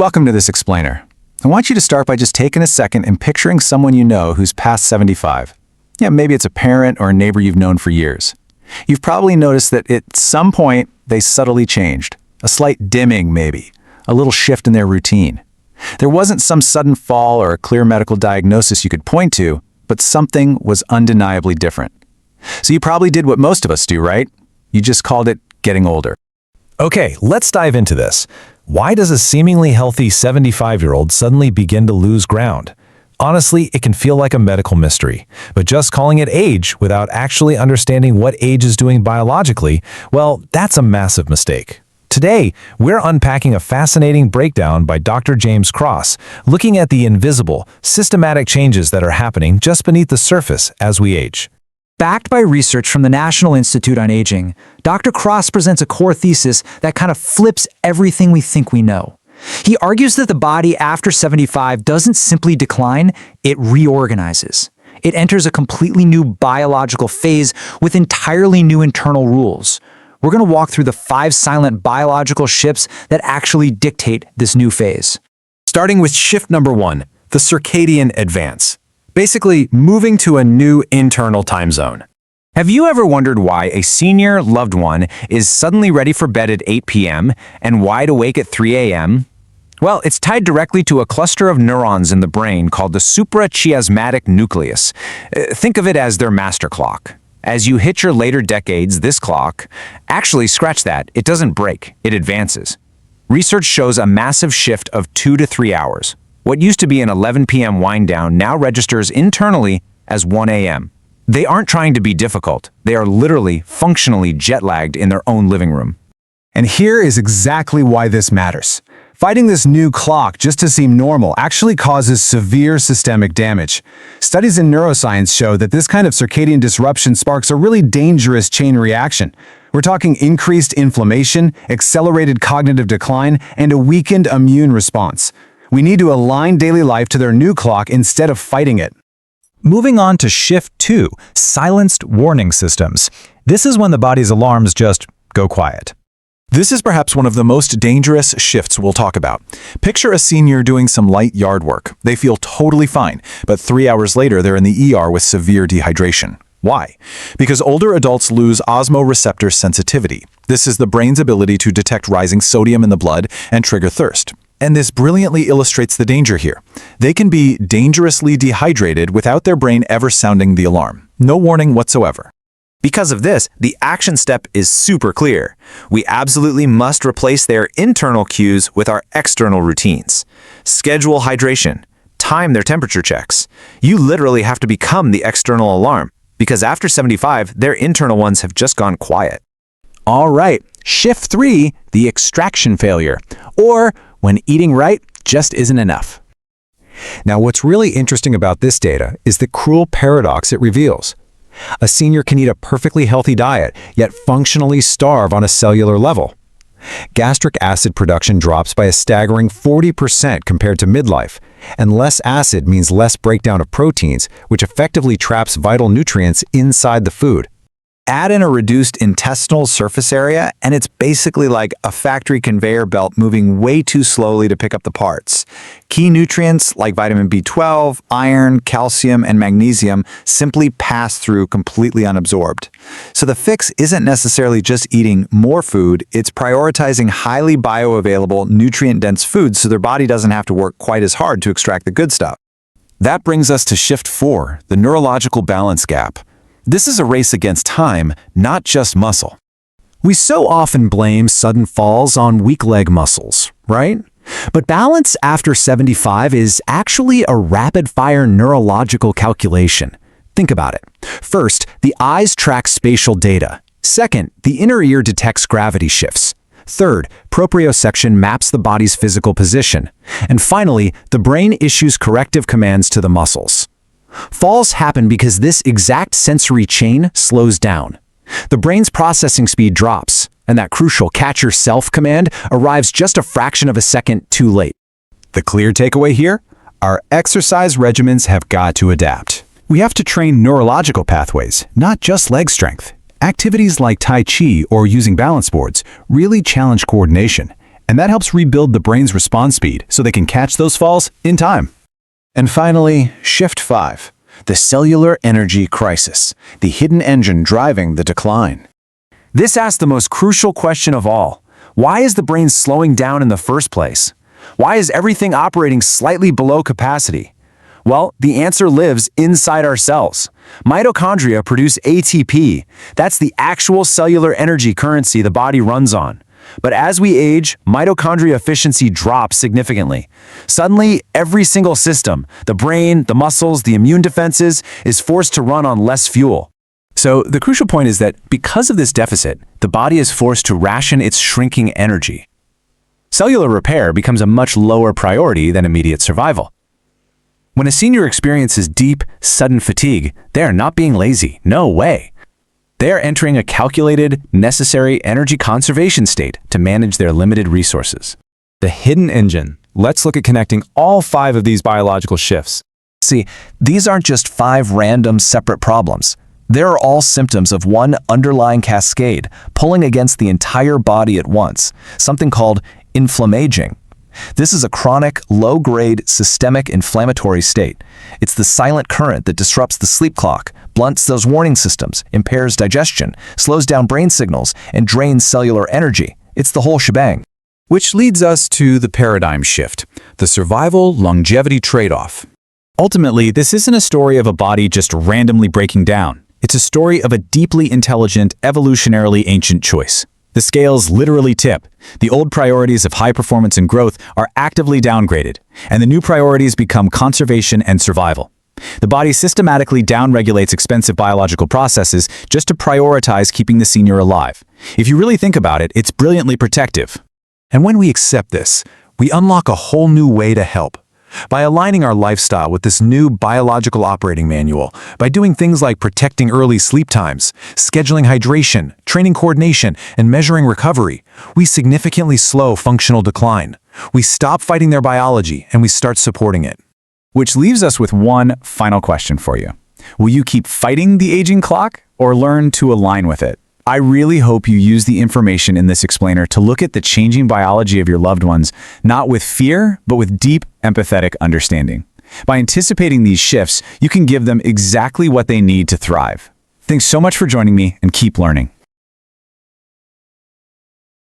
Welcome to this explainer. I want you to start by just taking a second and picturing someone you know who's past 75. Yeah, maybe it's a parent or a neighbor you've known for years. You've probably noticed that at some point they subtly changed. A slight dimming, maybe. A little shift in their routine. There wasn't some sudden fall or a clear medical diagnosis you could point to, but something was undeniably different. So you probably did what most of us do, right? You just called it getting older. Okay, let's dive into this. Why does a seemingly healthy 75-year-old suddenly begin to lose ground? Honestly, it can feel like a medical mystery, but just calling it age without actually understanding what age is doing biologically, well, that's a massive mistake. Today, we're unpacking a fascinating breakdown by Dr. James Cross, looking at the invisible, systematic changes that are happening just beneath the surface as we age. Backed by research from the National Institute on Aging, Dr. Cross presents a core thesis that kind of flips everything we think we know. He argues that the body after 75 doesn't simply decline, it reorganizes. It enters a completely new biological phase with entirely new internal rules. We're going to walk through the 5 silent biological shifts that actually dictate this new phase. Starting with shift number 1, the Circadian Advance. Basically, moving to a new internal time zone. Have you ever wondered why a senior loved one is suddenly ready for bed at 8 p.m. and wide awake at 3 a.m.? Well, it's tied directly to a cluster of neurons in the brain called the suprachiasmatic nucleus. Think of it as their master clock. As you hit your later decades, this clock, actually scratch that, it doesn't break, it advances. Research shows a massive shift of 2 to 3 hours. What used to be an 11 p.m. wind down now registers internally as 1 a.m. They aren't trying to be difficult. They are literally, functionally jet-lagged in their own living room. And here is exactly why this matters. Fighting this new clock just to seem normal actually causes severe systemic damage. Studies in neuroscience show that this kind of circadian disruption sparks a really dangerous chain reaction. We're talking increased inflammation, accelerated cognitive decline, and a weakened immune response. We need to align daily life to their new clock instead of fighting it. Moving on to shift 2, silenced warning systems. This is when the body's alarms just go quiet. This is perhaps one of the most dangerous shifts we'll talk about. Picture a senior doing some light yard work. They feel totally fine, but 3 hours later they're in the ER with severe dehydration. Why? Because older adults lose osmoreceptor sensitivity. This is the brain's ability to detect rising sodium in the blood and trigger thirst. And this brilliantly illustrates the danger here. They can be dangerously dehydrated without their brain ever sounding the alarm. No warning whatsoever. Because of this, the action step is super clear. We absolutely must replace their internal cues with our external routines. Schedule hydration. Time their temperature checks. You literally have to become the external alarm, because after 75, their internal ones have just gone quiet. All right, shift 3, the extraction failure, or when eating right just isn't enough. Now, what's really interesting about this data is the cruel paradox it reveals. A senior can eat a perfectly healthy diet, yet functionally starve on a cellular level. Gastric acid production drops by a staggering 40% compared to midlife, and less acid means less breakdown of proteins, which effectively traps vital nutrients inside the food. Add in a reduced intestinal surface area, and it's basically like a factory conveyor belt moving way too slowly to pick up the parts. Key nutrients like vitamin B12, iron, calcium, and magnesium simply pass through completely unabsorbed. So the fix isn't necessarily just eating more food, it's prioritizing highly bioavailable, nutrient-dense foods so their body doesn't have to work quite as hard to extract the good stuff. That brings us to shift 4, the neurological balance gap. This is a race against time, not just muscle. We so often blame sudden falls on weak leg muscles, right? But balance after 75 is actually a rapid-fire neurological calculation. Think about it. First, the eyes track spatial data. Second, the inner ear detects gravity shifts. Third, proprioception maps the body's physical position. And finally, the brain issues corrective commands to the muscles. Falls happen because this exact sensory chain slows down. The brain's processing speed drops, and that crucial catch yourself command arrives just a fraction of a second too late. The clear takeaway here? Our exercise regimens have got to adapt. We have to train neurological pathways, not just leg strength. Activities like Tai Chi or using balance boards really challenge coordination, And that helps rebuild the brain's response speed so they can catch those falls in time. And finally, Shift 5, the cellular energy crisis, the hidden engine driving the decline. This asks the most crucial question of all. Why is the brain slowing down in the first place? Why is everything operating slightly below capacity? Well, the answer lives inside our cells. Mitochondria produce ATP. That's the actual cellular energy currency the body runs on. But as we age, mitochondria efficiency drops significantly. Suddenly, every single system, the brain, the muscles, the immune defenses, is forced to run on less fuel. So the crucial point is that because of this deficit, the body is forced to ration its shrinking energy. Cellular repair becomes a much lower priority than immediate survival. When a senior experiences deep, sudden fatigue, they are not being lazy. No way. They are entering a calculated, necessary energy conservation state to manage their limited resources. The hidden engine. Let's look at connecting all 5 of these biological shifts. See, these aren't just 5 random, separate problems. They're all symptoms of one underlying cascade pulling against the entire body at once, something called inflammaging. This is a chronic, low-grade, systemic inflammatory state. It's the silent current that disrupts the sleep clock, blunts those warning systems, impairs digestion, slows down brain signals, and drains cellular energy. It's the whole shebang. Which leads us to the paradigm shift, the survival-longevity trade-off. Ultimately, this isn't a story of a body just randomly breaking down. It's a story of a deeply intelligent, evolutionarily ancient choice. The scales literally tip. The old priorities of high performance and growth are actively downgraded, and the new priorities become conservation and survival. The body systematically downregulates expensive biological processes just to prioritize keeping the senior alive. If you really think about it, it's brilliantly protective. And when we accept this, we unlock a whole new way to help. By aligning our lifestyle with this new biological operating manual, by doing things like protecting early sleep times, scheduling hydration, training coordination, and measuring recovery, we significantly slow functional decline. We stop fighting their biology and we start supporting it. Which leaves us with one final question for you. Will you keep fighting the aging clock or learn to align with it? I really hope you use the information in this explainer to look at the changing biology of your loved ones, not with fear, but with deep, empathetic understanding. By anticipating these shifts, you can give them exactly what they need to thrive. Thanks so much for joining me, and keep learning.